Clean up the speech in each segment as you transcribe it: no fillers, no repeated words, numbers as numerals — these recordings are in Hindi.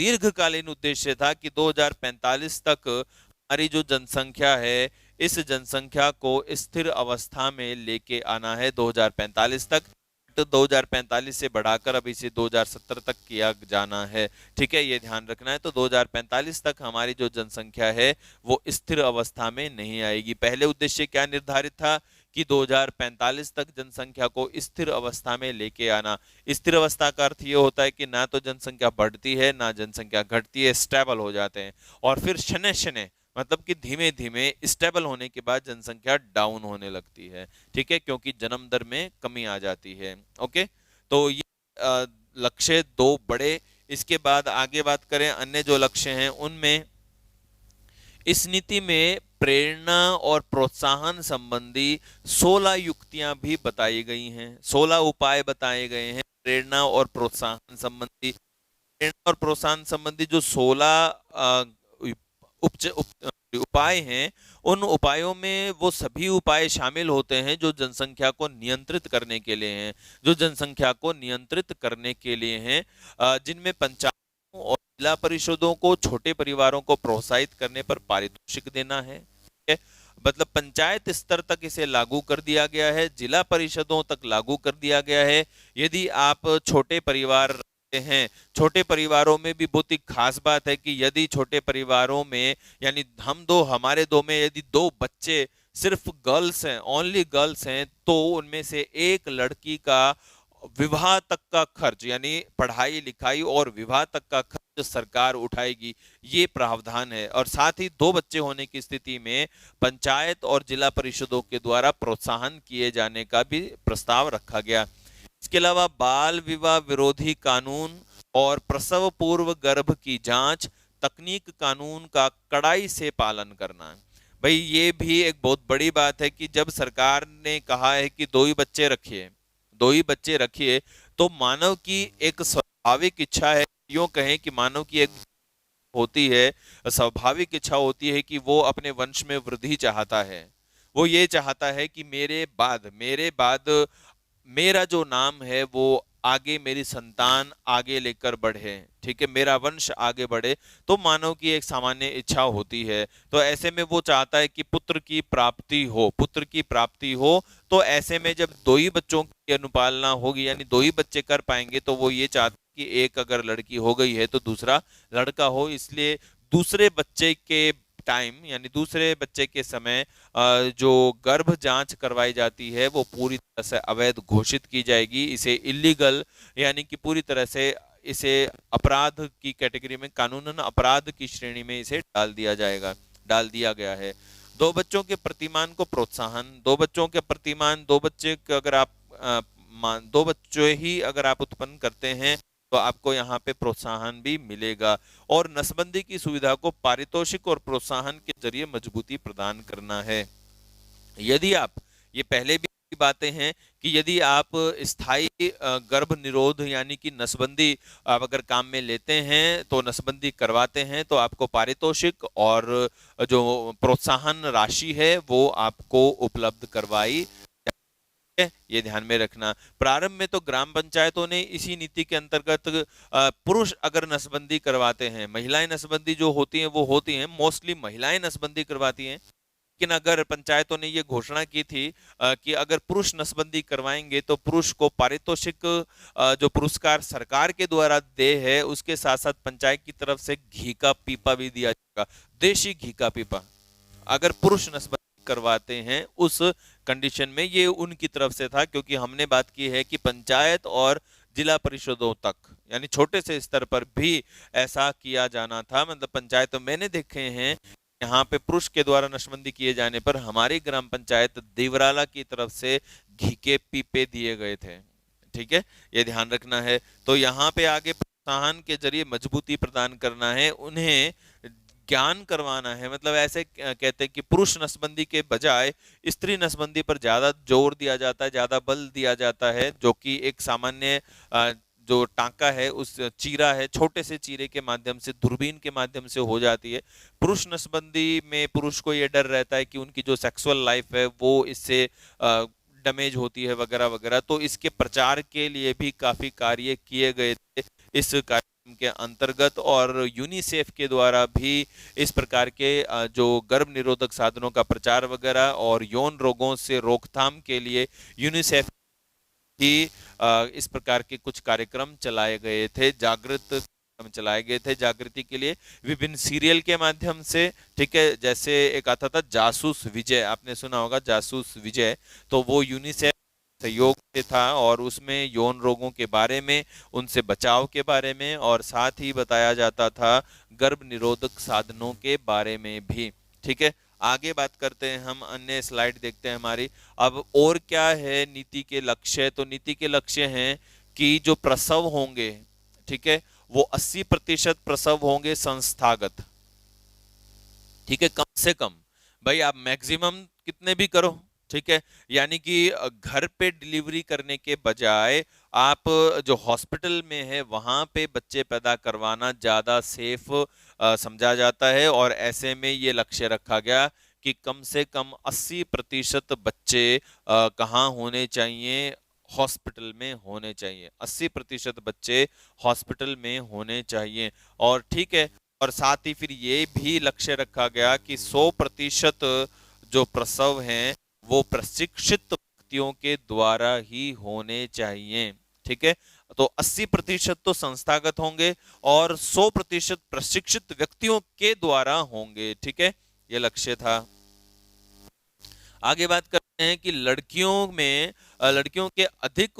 दीर्घकालीन उद्देश्य था कि 2045 तक हमारी जो जनसंख्या है, इस जनसंख्या को स्थिर अवस्था में लेके आना है 2045 तक। तो 2045 से बढ़ाकर अब इसे 2070 तक किया जाना है। ठीक है, ये ध्यान रखना है। तो 2045 तक हमारी जो जनसंख्या है वो स्थिर अवस्था में नहीं आएगी। पहले उद्देश्य क्या निर्धारित था कि 2045 तक जनसंख्या को स्थिर अवस्था में लेके आना। स्थिर अवस्था का अर्थ ये होता है कि ना तो जनसंख्या बढ़ती है ना जनसंख्या घटती है, स्टेबल हो जाते हैं। और फिर शनै शनै मतलब कि धीमे धीमे स्टेबल होने के बाद जनसंख्या डाउन होने लगती है। ठीक है, क्योंकि जन्म दर में कमी आ जाती है। ओके, तो ये लक्ष्य दो बड़े। इसके बाद आगे बात करें अन्य जो लक्ष्य हैं उनमें, इस नीति में प्रेरणा और प्रोत्साहन संबंधी 16 युक्तियां भी बताई गई हैं, 16 उपाय बताए गए हैं प्रेरणा और प्रोत्साहन संबंधी। प्रेरणा और प्रोत्साहन संबंधी जो 16 उपाय हैं, उन उपायों में वो सभी उपाय शामिल होते हैं जो जनसंख्या को नियंत्रित करने के लिए हैं, जो जनसंख्या को नियंत्रित करने के लिए हैं, जिनमें पंचायतों और जिला परिषदों को छोटे परिवारों को प्रोत्साहित करने पर पारितोषिक देना है। ठीक है, मतलब पंचायत स्तर तक इसे लागू कर दिया गया है, जिला परिषदों तक लागू कर दिया गया है। यदि आप छोटे परिवार हैं, छोटे परिवारों में भी बहुत ही खास बात है कि यदि छोटे परिवारों में, यानी हमारे दो में यदि 2 बच्चे सिर्फ गर्ल्स हैं, ओनली गर्ल्स हैं, तो उनमें से एक लड़की का विवाह तक का खर्च, यानी पढ़ाई लिखाई और विवाह तक का खर्च सरकार उठाएगी, ये प्रावधान है। और साथ ही 2 बच्चे होने की स्थिति में पंचायत और जिला परिषदों के द्वारा प्रोत्साहन किए जाने का भी प्रस्ताव रखा गया। इसके अलावा बाल विवाह विरोधी कानून और प्रसव पूर्व गर्भ की जांच तकनीक कानून का कड़ाई से पालन करना। भाई ये भी एक बहुत बड़ी बात है कि जब सरकार ने कहा है कि 2 ही बच्चे रखिए, 2 ही बच्चे रखिए, तो मानव की एक स्वाभाविक इच्छा है, यूं कहें कि मानव की एक होती है, स्वाभाविक इच्छा होती है कि वो अपने वंश में वृद्धि चाहता है। वो ये चाहता है कि मेरे बाद मेरा जो नाम है वो आगे, मेरी संतान आगे लेकर बढ़े। ठीक है, मेरा वंश आगे बढ़े, तो मानव की एक सामान्य इच्छा होती है। तो ऐसे में वो चाहता है कि पुत्र की प्राप्ति हो, पुत्र की प्राप्ति हो। तो ऐसे में जब 2 ही बच्चों की अनुपालना होगी, यानी 2 ही बच्चे कर पाएंगे, तो वो ये चाहते हैं कि एक अगर लड़की हो गई है तो दूसरा लड़का हो। इसलिए दूसरे बच्चे के टाइम, यानी दूसरे बच्चे के समय जो गर्भ जांच करवाई जाती है वो पूरी तरह से अवैध घोषित की जाएगी। इसे इलीगल, यानी कि पूरी तरह से इसे अपराध की कैटेगरी में, कानूनन अपराध की श्रेणी में इसे डाल दिया गया है। 2 बच्चों के प्रतिमान को प्रोत्साहन, 2 बच्चों के प्रतिमान, 2 बच्चे अगर आप 2 बच्चे ही अगर आप उत्पन्न करते हैं तो आपको यहाँ पे प्रोत्साहन भी मिलेगा। और नसबंदी की सुविधा को पारितोषिक और प्रोत्साहन के जरिए मजबूती प्रदान करना है। यदि आप, ये पहले भी बातें हैं कि यदि आप स्थायी गर्भ निरोध यानी कि नसबंदी आप अगर काम में लेते हैं, तो नसबंदी करवाते हैं, तो आपको पारितोषिक और जो प्रोत्साहन राशि है वो आपको उपलब्ध करवाई, ये ध्यान में रखना। प्रारंभ में तो ग्राम पंचायतों ने इसी नीति के अंतर्गत पुरुष अगर नसबंदी करवाते हैं, महिलाएं नसबंदी जो होती हैं वो होती हैं, मोस्टली महिलाएं नसबंदी करवाती हैं। लेकिन अगर पंचायतों ने ये घोषणा की थी कि अगर पुरुष नसबंदी करवाएंगे तो पुरुष को पारितोषिक जो पुरस्कार सरकार के द्वारा दे है, उसके साथ साथ पंचायत की तरफ से घी का पीपा भी दिया जाएगा, देशी घी का पीपा, अगर पुरुष नसबंदी करवाते हैं उस कंडीशन में। ये उनकी तरफ से था, क्योंकि हमने बात की है कि पंचायत और जिला परिषदों तक, यानी छोटे से स्तर पर भी ऐसा किया जाना था। मतलब पंचायत मैंने देखे हैं यहाँ पे पुरुष के द्वारा नसबंदी किए जाने पर हमारी ग्राम पंचायत देवराला की तरफ से घी के पीपे दिए गए थे। ठीक है, ये ध्यान रखना है। तो यहाँ पे आगे प्रोत्साहन के जरिए मजबूती प्रदान करना है, उन्हें ज्ञान करवाना है। मतलब ऐसे कहते हैं कि पुरुष नसबंदी के बजाय स्त्री नसबंदी पर ज्यादा जोर दिया जाता है, ज्यादा बल दिया जाता है, जो कि एक सामान्य जो टांका है, उस चीरा है, छोटे से चीरे के माध्यम से, दूरबीन के माध्यम से हो जाती है। पुरुष नसबंदी में पुरुष को यह डर रहता है कि उनकी जो सेक्सुअल लाइफ है वो इससे डैमेज होती है वगैरह वगैरह। तो इसके प्रचार के लिए भी काफी कार्य किए गए थे इस कार्यक्रम के अंतर्गत और यूनिसेफ के द्वारा भी इस प्रकार के जो गर्भ निरोधक साधनों का प्रचार वगैरह और यौन रोगों से रोकथाम के लिए यूनिसेफ ही इस प्रकार के कुछ कार्यक्रम चलाए गए थे, चलाए गए थे जागृति के लिए विभिन्न सीरियल के माध्यम से। ठीक है, जैसे एक आता था जासूस विजय, आपने सुना होगा जासूस विजय, तो वो यूनिसेफ सहयोग से था और उसमें यौन रोगों के बारे में, उनसे बचाव के बारे में और साथ ही बताया जाता था गर्भ निरोधक साधनों के बारे में भी। ठीक है, आगे बात करते हैं, हम अन्य स्लाइड देखते हैं हमारी। अब और क्या है नीति के लक्ष्य, तो नीति के लक्ष्य हैं कि जो प्रसव होंगे, ठीक है, वो 80% प्रसव होंगे संस्थागत। ठीक है, कम से कम, भाई आप मैक्सिमम कितने भी करो, ठीक है, यानी कि घर पे डिलीवरी करने के बजाय आप जो हॉस्पिटल में है वहां पे बच्चे पैदा करवाना ज्यादा सेफ समझा जाता है। और ऐसे में ये लक्ष्य रखा गया कि कम से कम 80% बच्चे कहाँ होने चाहिए, हॉस्पिटल में होने चाहिए। 80% बच्चे हॉस्पिटल में होने चाहिए। और ठीक है, और साथ ही फिर ये भी लक्ष्य रखा गया कि 100% जो प्रसव हैं वो प्रशिक्षित व्यक्तियों के द्वारा ही होने चाहिए। ठीक है, तो 80% तो संस्थागत होंगे और 100% प्रशिक्षित व्यक्तियों के द्वारा होंगे। ठीक है, ये लक्ष्य था। आगे बात करते हैं कि लड़कियों के अधिक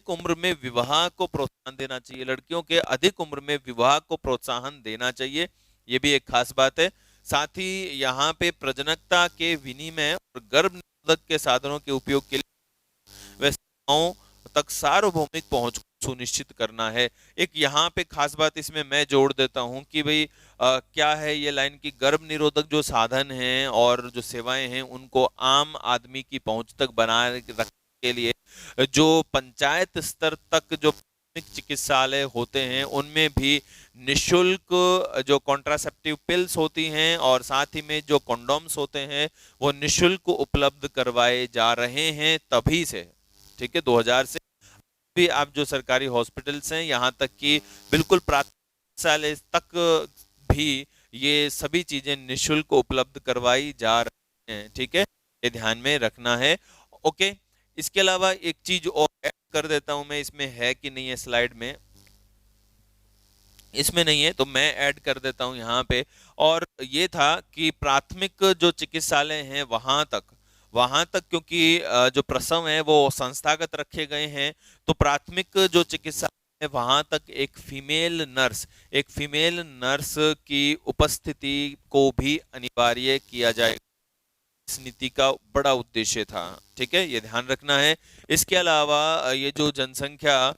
उम्र में विवाह को प्रोत्साहन देना चाहिए। लड़कियों के अधिक उम्र में विवाह को प्रोत्साहन देना चाहिए, ये भी एक खास बात है। साथ ही यहाँ पे प्रजनकता के विनिमय और गर्भ निरोधक के साधनों के उपयोग के लिए व्यवस्थाओं तक सार्वभौमिक पहुंच को सुनिश्चित करना है। एक यहाँ पे खास बात इसमें मैं जोड़ देता हूं कि भाई क्या है ये लाइन की गर्भ निरोधक जो साधन हैं और जो सेवाएं हैं उनको आम आदमी की पहुंच तक बनाए रखने के लिए जो पंचायत स्तर तक जो प्राथमिक चिकित्सालय होते हैं उनमें भी निशुल्क जो कॉन्ट्रासेप्टिव पिल्स होती हैं और साथ ही में जो कॉन्डोम्स होते हैं वो निशुल्क उपलब्ध करवाए जा रहे हैं तभी से। ठीक है, 2000 से भी आप जो सरकारी हॉस्पिटल्स हैं यहाँ तक कि बिल्कुल प्राथमिक चिकित्सालय तक भी ये सभी चीजें निशुल्क उपलब्ध करवाई जा रही हैं। ठीक है, ये ध्यान में रखना है। ओके, इसके अलावा एक चीज और ऐड कर देता हूं मैं, इसमें है कि नहीं है स्लाइड में, इसमें नहीं है तो मैं ऐड कर देता हूं यहाँ पे। और ये था कि प्राथमिक जो चिकित्सालय हैं वहां तक क्योंकि जो प्रसव है वो संस्थागत रखे गए हैं, तो प्राथमिक जो चिकित्सा है वहां तक एक फीमेल नर्स की उपस्थिति को भी अनिवार्य किया जाएगा। इस नीति का बड़ा उद्देश्य था। ठीक है, ये ध्यान रखना है। इसके अलावा ये जो जनसंख्या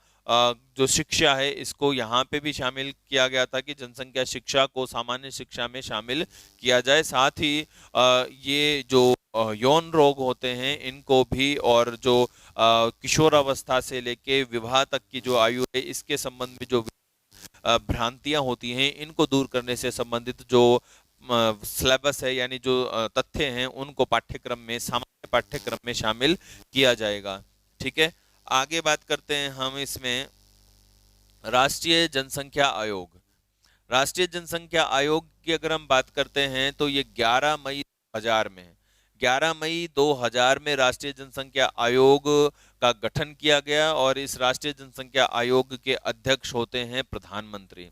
जो शिक्षा है इसको यहाँ पे भी शामिल किया गया था कि जनसंख्या शिक्षा को सामान्य शिक्षा में शामिल किया जाए। साथ ही ये जो यौन रोग होते हैं इनको भी, और जो किशोरावस्था से लेके विवाह तक की जो आयु है इसके संबंध में जो भ्रांतियां होती हैं इनको दूर करने से संबंधित जो सिलेबस है यानी जो तथ्य हैं उनको सामान्य पाठ्यक्रम में शामिल किया जाएगा। ठीक है, आगे बात करते हैं हम इसमें राष्ट्रीय जनसंख्या आयोग की अगर हम बात करते हैं तो ये 11 मई 2000 में राष्ट्रीय जनसंख्या आयोग का गठन किया गया और इस राष्ट्रीय जनसंख्या आयोग के अध्यक्ष होते हैं प्रधानमंत्री।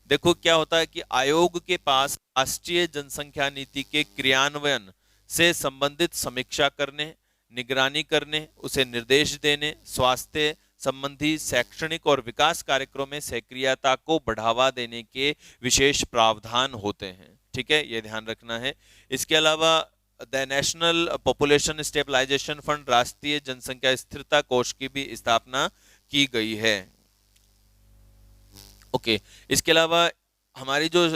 देखो क्या होता है कि आयोग के पास राष्ट्रीय जनसंख्या नीति के क्रियान्वयन से संबंधित समीक्षा करने, निगरानी करने, उसे निर्देश देने, स्वास्थ्य संबंधी शैक्षणिक और विकास कार्यक्रमों में सक्रियता को बढ़ावा देने के विशेष प्रावधान होते हैं। ठीक है, ये ध्यान रखना है। इसके अलावा the National Population Stabilisation Fund, राष्ट्रीय जनसंख्या स्थिरता कोष की भी स्थापना की गई है। ओके, इसके अलावा हमारी जो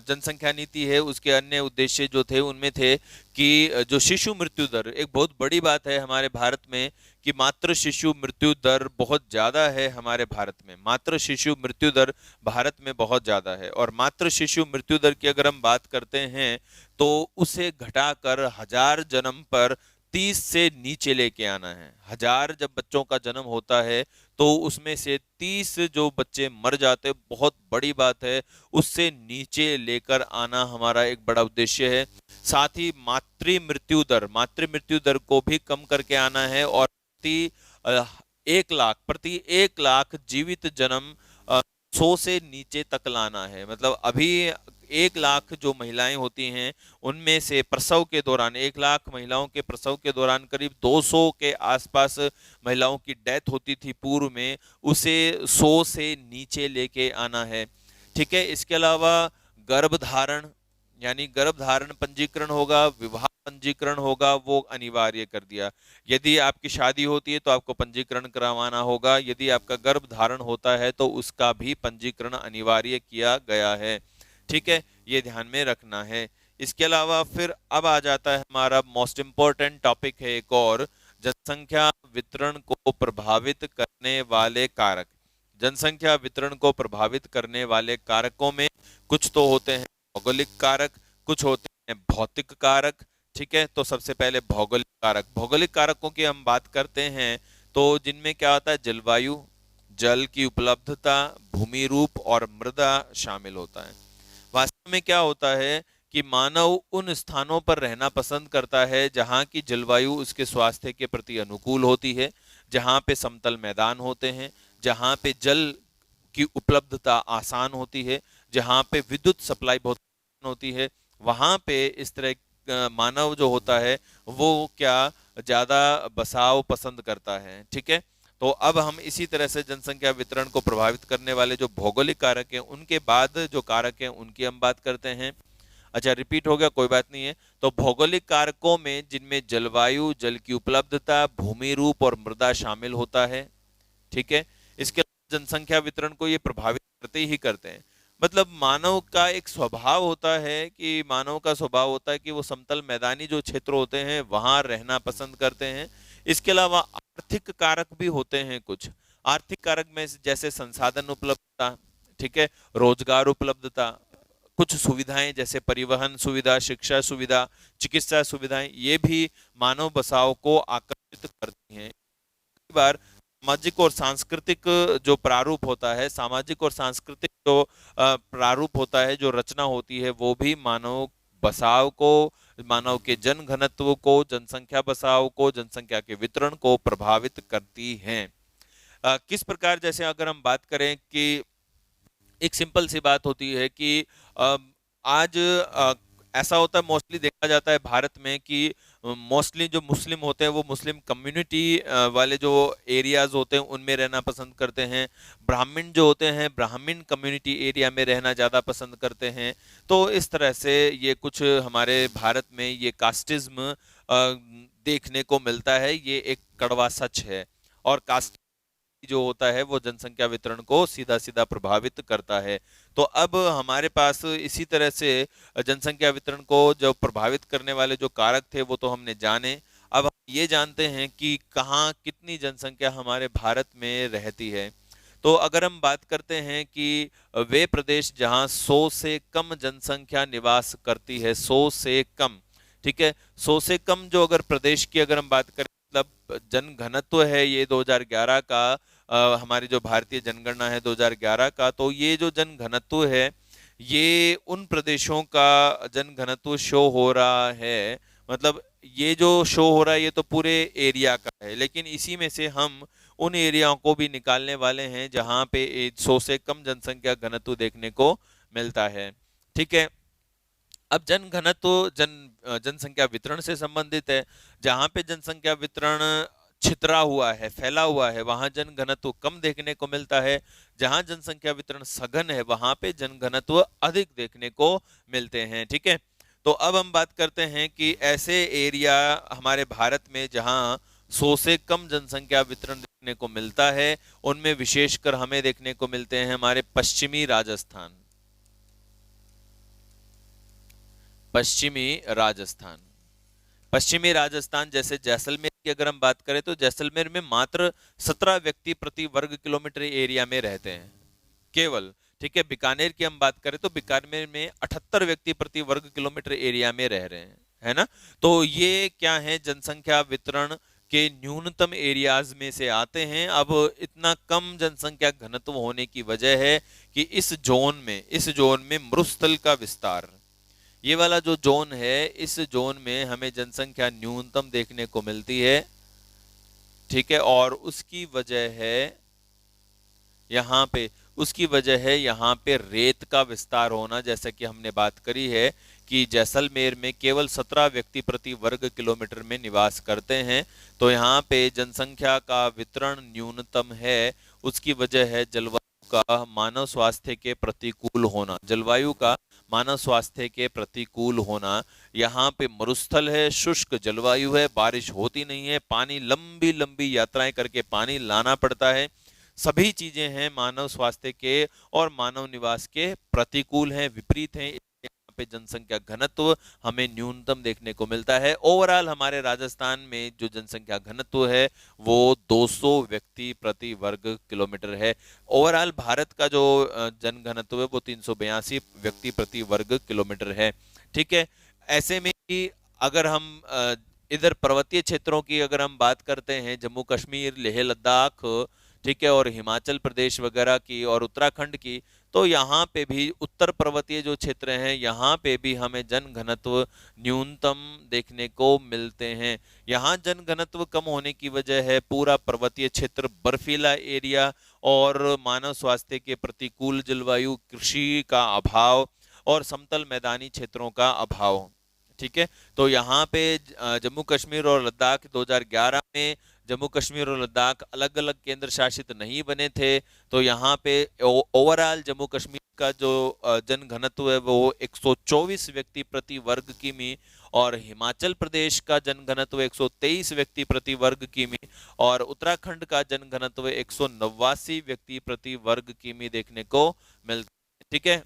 जनसंख्या नीति है उसके अन्य उद्देश्य जो थे उनमें थे कि जो शिशु मृत्यु दर, एक बहुत बड़ी बात है हमारे भारत में कि मातृ शिशु मृत्यु दर बहुत ज्यादा है हमारे भारत में। मातृ शिशु मृत्यु दर भारत में बहुत ज्यादा है और मातृ शिशु मृत्यु दर की अगर हम बात करते हैं तो उसे घटाकर 1000 जन्म पर 30 से नीचे लेके आना है। 1000 जब बच्चों का जन्म होता है तो उसमें से 30 जो बच्चे मर जाते, बहुत बड़ी बात है। उससे नीचे लेकर आना हमारा एक बड़ा उद्देश्य है। साथ ही मातृ मृत्यु दर को भी कम करके आना है, और अ, 1 लाख प्रति 1 लाख जीवित जन्म 100 से नीचे तक लाना है। मतलब अभी 1 लाख जो महिलाएं होती हैं, उनमें से प्रसव के दौरान 1 लाख महिलाओं के प्रसव के दौरान करीब 200 के आसपास महिलाओं की डेथ होती थी पूर्व में, उसे 100 से नीचे लेके आना है। ठीक है, इसके अलावा गर्भधारण, यानी गर्भधारण पंजीकरण होगा, विवाह पंजीकरण होगा, वो अनिवार्य कर दिया। यदि आपकी शादी होती है तो आपको पंजीकरण करवाना होगा, यदि आपका गर्भधारण होता है तो उसका भी पंजीकरण अनिवार्य किया गया है। ठीक है, ये ध्यान में रखना है। इसके अलावा फिर अब आ जाता है हमारा मोस्ट इम्पोर्टेंट टॉपिक है एक और, जनसंख्या वितरण को प्रभावित करने वाले कारक। जनसंख्या वितरण को प्रभावित करने वाले कारकों में कुछ तो होते हैं भौगोलिक कारक, कुछ होते हैं भौतिक कारक। ठीक है, तो सबसे पहले भौगोलिक कारक। भौगोलिक कारकों की हम बात करते हैं तो जिनमें क्या होता है, जलवायु, जल की उपलब्धता, भूमि रूप और मृदा शामिल होता है। वास्तव में क्या होता है कि मानव उन स्थानों पर रहना पसंद करता है जहां की जलवायु उसके स्वास्थ्य के प्रति अनुकूल होती है, जहां पे समतल मैदान होते हैं, जहां पे जल की उपलब्धता आसान होती है, जहां पे विद्युत सप्लाई बहुत आसान होती है। वहां पे इस तरह मानव जो होता है वो क्या ज्यादा बसाव पसंद करता है। ठीक है, तो अब हम इसी तरह से जनसंख्या वितरण को प्रभावित करने वाले जो भौगोलिक कारक हैं, उनके बाद जो कारक हैं उनकी हम बात करते हैं। अच्छा, रिपीट हो गया, कोई बात नहीं है। तो भौगोलिक कारकों में जिनमें जलवायु, जल की उपलब्धता, भूमि रूप और मृदा शामिल होता है। ठीक है, इसके अलावा जनसंख्या वितरण को ये प्रभावित करते ही करते हैं। मतलब मानव का एक स्वभाव होता है कि मानव का स्वभाव होता है कि वो समतल मैदानी जो क्षेत्र होते हैं वहां रहना पसंद करते हैं। इसके अलावा आर्थिक कारक भी होते हैं कुछ। आर्थिक कारक में जैसे संसाधन उपलब्धता, ठीक है, रोजगार उपलब्धता, कुछ सुविधाएं जैसे परिवहन सुविधा, शिक्षा सुविधा, चिकित्सा सुविधाएं, ये भी मानव बसाव को आकर्षित करती हैं। कई बार सामाजिक और सांस्कृतिक जो प्रारूप होता है, सामाजिक और सांस्कृतिक जो प्रारूप होता है, जो रचना होती है, वो भी मानव बसाव को, मानव के जन घनत्व को, जनसंख्या बसाव को, जनसंख्या के वितरण को प्रभावित करती हैं। किस प्रकार, जैसे अगर हम बात करें कि एक सिंपल सी बात होती है कि आज ऐसा होता है, मोस्टली देखा जाता है भारत में कि मोस्टली जो मुस्लिम होते हैं वो मुस्लिम कम्युनिटी वाले जो एरियाज होते हैं उनमें रहना पसंद करते हैं। ब्राह्मण जो होते हैं ब्राह्मण कम्युनिटी एरिया में रहना ज़्यादा पसंद करते हैं। तो इस तरह से ये कुछ हमारे भारत में ये कास्टिज्म देखने को मिलता है, ये एक कड़वा सच है। और कास्ट जो होता है वो जनसंख्या वितरण को सीधा सीधा प्रभावित करता है। तो अब हमारे पास इसी तरह से जनसंख्या वितरण को जो प्रभावित करने वाले जो कारक थे वो तो हमने जाने। अब हम ये जानते हैं कि कहाँ कितनी जनसंख्या हमारे भारत में रहती है। तो अगर हम बात करते हैं कि वे प्रदेश जहाँ 100 से कम जनसंख्या निवास करती है, 100 से कम, ठीक है, 100 से कम जो अगर प्रदेश की अगर हम बात करें, मतलब जन घनत्व है ये 2011 का, हमारी जो भारतीय जनगणना है 2011 का, तो ये जो जन घनत्व है ये उन प्रदेशों का जन घनत्व शो हो रहा है। मतलब ये जो शो हो रहा है ये तो पूरे एरिया का है, लेकिन इसी में से हम उन एरियाओं को भी निकालने वाले हैं जहां पे 100 से कम जनसंख्या घनत्व देखने को मिलता है। ठीक है, अब जन घनत्व जनसंख्या वितरण से संबंधित है। जहां पे जनसंख्या वितरण छितरा हुआ है, फैला हुआ है, वहां जन घनत्व कम देखने को मिलता है। जहां जनसंख्या वितरण सघन है वहां पे जन घनत्व अधिक देखने को मिलते हैं। ठीक है, तो अब हम बात करते हैं कि ऐसे एरिया हमारे भारत में जहां 100 से कम जनसंख्या वितरण देखने को मिलता है, उनमें विशेषकर हमें देखने को मिलते हैं हमारे पश्चिमी राजस्थान। पश्चिमी राजस्थान, पश्चिमी राजस्थान जैसे जैसलमेर की अगर हम बात करें तो जैसलमेर में मात्र 17 व्यक्ति प्रति वर्ग किलोमीटर एरिया में रहते हैं केवल। ठीक है, बीकानेर की हम बात करें तो बीकानेर में 78 व्यक्ति प्रति वर्ग किलोमीटर एरिया में रह रहे हैं, है ना। तो ये क्या है, जनसंख्या वितरण के न्यूनतम एरियाज में से आते हैं। अब इतना कम जनसंख्या घनत्व होने की वजह है कि इस जोन में मरुस्थल का विस्तार, ये वाला जो जोन है, इस जोन में हमें जनसंख्या न्यूनतम देखने को मिलती है। ठीक है, और उसकी वजह है यहाँ पे रेत का विस्तार होना। जैसा कि हमने बात करी है कि जैसलमेर में केवल 17 व्यक्ति प्रति वर्ग किलोमीटर में निवास करते हैं, तो यहाँ पे जनसंख्या का वितरण न्यूनतम है। उसकी वजह है जलवायु का मानव स्वास्थ्य के प्रतिकूल होना। यहाँ पे मरुस्थल है, शुष्क जलवायु है, बारिश होती नहीं है, पानी लंबी लंबी यात्राएं करके पानी लाना पड़ता है। सभी चीजें हैं मानव स्वास्थ्य के और मानव निवास के प्रतिकूल हैं, विपरीत हैं। यहाँ पे जनसंख्या घनत्व हमें न्यूनतम देखने को मिलता है। ओवरऑल हमारे राजस्थान में जो जनसंख्या घनत्व है वो 200 व्यक्ति प्रति वर्ग किलोमीटर है। ओवरऑल भारत का जो जन घनत्व है वो 382 व्यक्ति प्रति वर्ग किलोमीटर है। ठीक है, ऐसे में कि अगर हम इधर पर्वतीय क्षेत्रों की अगर हम बात करते हैं, जम्मू कश्मीर, लेह लद्दाख, ठीक है, और हिमाचल प्रदेश वगैरह की और उत्तराखंड की, तो यहाँ पे भी उत्तर पर्वतीय जो क्षेत्र हैं यहाँ पे भी हमें जन घनत्व न्यूनतम देखने को मिलते हैं। यहाँ जन घनत्व कम होने की वजह है पूरा पर्वतीय क्षेत्र, बर्फीला एरिया और मानव स्वास्थ्य के प्रतिकूल जलवायु, कृषि का अभाव और समतल मैदानी क्षेत्रों का अभाव। ठीक है, तो यहाँ पे जम्मू कश्मीर और लद्दाख 2011 में जम्मू कश्मीर और लद्दाख अलग अलग केंद्र शासित नहीं बने थे, तो यहाँ पे ओवरऑल जम्मू कश्मीर का जो जन घनत्व है वो 124 व्यक्ति प्रति वर्ग किमी, और हिमाचल प्रदेश का जन घनत्व 123 व्यक्ति प्रति वर्ग किमी, और उत्तराखंड का जन घनत्व 189 व्यक्ति प्रति वर्ग किमी देखने को मिलता है। ठीक है,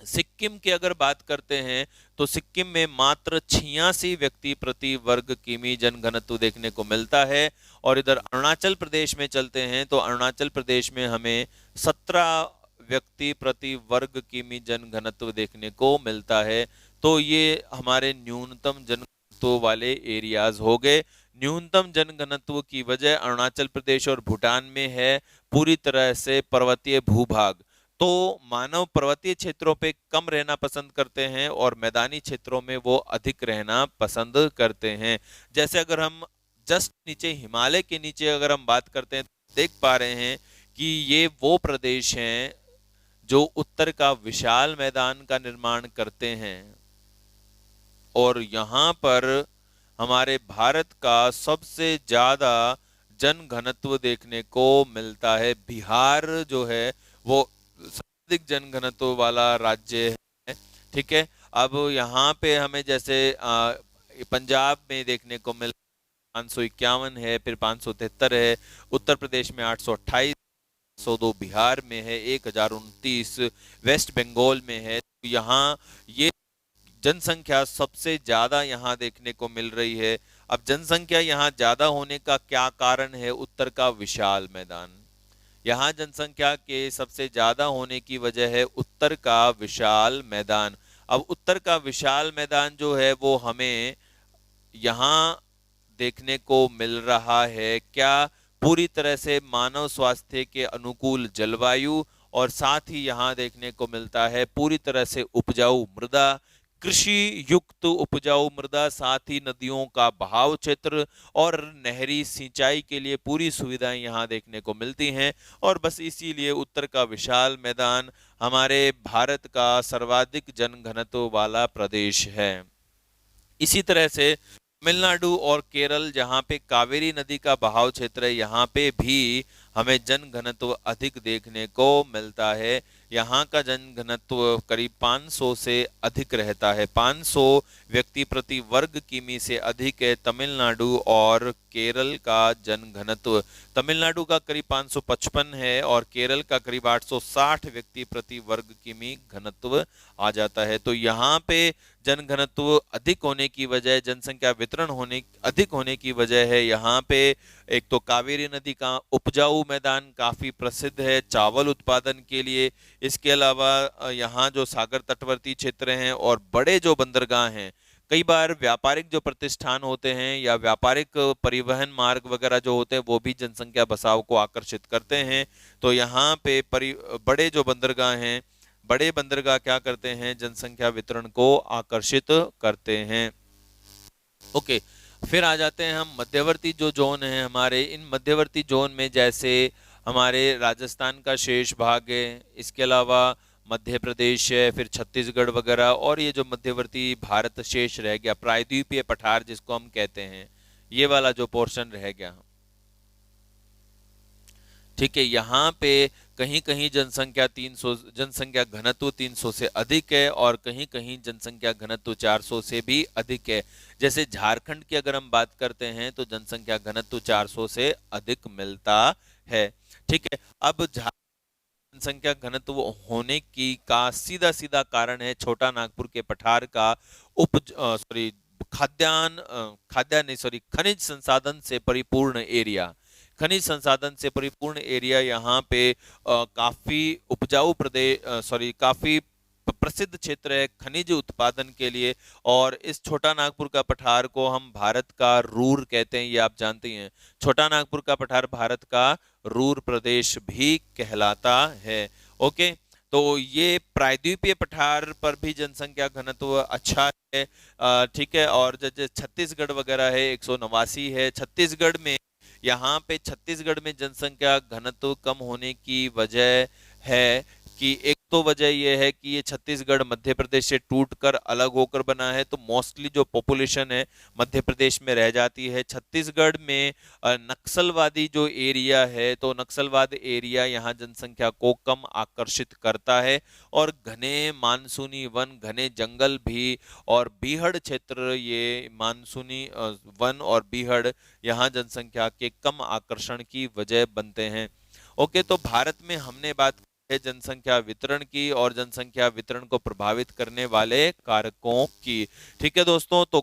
सिक्किम की अगर बात करते हैं तो सिक्किम में मात्र 86 व्यक्ति प्रति वर्ग किमी जन घनत्व देखने को मिलता है। और इधर अरुणाचल प्रदेश में चलते हैं तो अरुणाचल प्रदेश में हमें 17 व्यक्ति प्रति वर्ग किमी जन घनत्व देखने को मिलता है। तो ये हमारे न्यूनतम जन घनत्व वाले एरियाज हो गए। न्यूनतम जन घनत्व की वजह अरुणाचल प्रदेश और भूटान में है पूरी तरह से पर्वतीय भूभाग, तो मानव पर्वतीय क्षेत्रों पे कम रहना पसंद करते हैं और मैदानी क्षेत्रों में वो अधिक रहना पसंद करते हैं। जैसे अगर हम जस्ट नीचे हिमालय के नीचे अगर हम बात करते हैं तो देख पा रहे हैं कि ये वो प्रदेश हैं जो उत्तर का विशाल मैदान का निर्माण करते हैं, और यहाँ पर हमारे भारत का सबसे ज्यादा जन घनत्व देखने को मिलता है। बिहार जो है वो सर्वाधिक जन घनत्व वाला राज्य है। ठीक है, अब यहाँ पे हमें जैसे पंजाब में देखने को मिल 551 है, फिर 573 है, उत्तर प्रदेश में 828, 102 बिहार में है, 1029 वेस्ट बंगाल में है। तो यहाँ ये जनसंख्या सबसे ज्यादा यहाँ देखने को मिल रही है। अब जनसंख्या यहाँ ज्यादा होने का क्या कारण है? उत्तर का विशाल मैदान। यहाँ जनसंख्या के सबसे ज्यादा होने की वजह है उत्तर का विशाल मैदान। अब उत्तर का विशाल मैदान जो है वो हमें यहाँ देखने को मिल रहा है क्या? पूरी तरह से मानव स्वास्थ्य के अनुकूल जलवायु, और साथ ही यहाँ देखने को मिलता है पूरी तरह से उपजाऊ मृदा, कृषि युक्त उपजाऊ मृदा, साथ ही नदियों का बहाव क्षेत्र और नहरी सिंचाई के लिए पूरी सुविधाएं यहाँ देखने को मिलती हैं। और बस इसीलिए उत्तर का विशाल मैदान हमारे भारत का सर्वाधिक जनघनत्व वाला प्रदेश है। इसी तरह से तमिलनाडु और केरल, जहाँ पे कावेरी नदी का बहाव क्षेत्र है, यहाँ पे भी हमें जन घनत्व अधिक देखने को मिलता है। यहाँ का जन घनत्व करीब 500 से अधिक रहता है, 500 व्यक्ति प्रति वर्ग किमी से अधिक है तमिलनाडु और केरल का जन घनत्व। तमिलनाडु का करीब 555 है और केरल का करीब 860 व्यक्ति प्रति वर्ग किमी घनत्व आ जाता है। तो यहाँ पे जन घनत्व अधिक होने की वजह, जनसंख्या वितरण अधिक होने की वजह है यहाँ पे एक तो कावेरी नदी का उपजाऊ मैदान काफी प्रसिद्ध है चावल उत्पादन के लिए। इसके अलावा यहाँ जो सागर तटवर्ती क्षेत्र हैं और बड़े जो बंदरगाह हैं, कई बार व्यापारिक जो प्रतिष्ठान होते हैं या व्यापारिक परिवहन मार्ग वगैरह जो होते हैं वो भी जनसंख्या बसाव को आकर्षित करते हैं। तो यहाँ पे बड़े जो बंदरगाह हैं, बड़े बंदरगाह क्या करते हैं, जनसंख्या वितरण को आकर्षित करते हैं। ओके, फिर आ जाते हैं हम मध्यवर्ती जो जोन है हमारे, इन मध्यवर्ती जोन में जैसे हमारे राजस्थान का शेष भाग है, इसके अलावा मध्य प्रदेश है, फिर छत्तीसगढ़ वगैरह, और ये जो मध्यवर्ती भारत शेष रह गया, प्रायद्वीपीय पठार जिसको हम कहते हैं, ये वाला जो पोर्शन रह गया, ठीक है। यहाँ पे कहीं कहीं जनसंख्या घनत्व 300 से अधिक है, और कहीं कहीं जनसंख्या घनत्व 400 से भी अधिक है। जैसे झारखंड की अगर हम बात करते हैं तो जनसंख्या घनत्व 400 से अधिक मिलता है, ठीक है। अब जनसंख्या घनत्व होने की का सीधा सीधा कारण है छोटा नागपुर के पठार का खाद्यान्न नहीं सॉरी खनिज संसाधन से परिपूर्ण एरिया। खनिज संसाधन से परिपूर्ण एरिया यहाँ पे काफी उपजाऊ काफी प्रसिद्ध क्षेत्र है खनिज उत्पादन के लिए। और इस छोटा नागपुर का पठार को हम भारत का रूर कहते हैं, ये आप जानते हैं। छोटा नागपुर का पठार भारत का रूर प्रदेश भी कहलाता है। ओके, तो ये प्रायद्वीपीय पठार पर भी जनसंख्या घनत्व अच्छा है, ठीक है। और जैसे छत्तीसगढ़ वगैरह है 189 है छत्तीसगढ़ में। यहाँ पे छत्तीसगढ़ में जनसंख्या घनत्व कम होने की वजह है कि एक तो वजह यह है कि ये छत्तीसगढ़ मध्य प्रदेश से टूटकर अलग होकर बना है, तो मोस्टली जो पॉपुलेशन है मध्य प्रदेश में रह जाती है। छत्तीसगढ़ में नक्सलवादी जो एरिया है, तो नक्सलवाद एरिया यहाँ जनसंख्या को कम आकर्षित करता है। और घने मानसूनी वन, घने जंगल भी और बीहड़ क्षेत्र, ये मानसूनी वन और बीहड़ यहाँ जनसंख्या के कम आकर्षण की वजह बनते हैं। ओके, तो भारत में हमने बात की है जनसंख्या वितरण की और जनसंख्या वितरण को प्रभावित करने वाले कारकों की। ठीक है दोस्तों, तो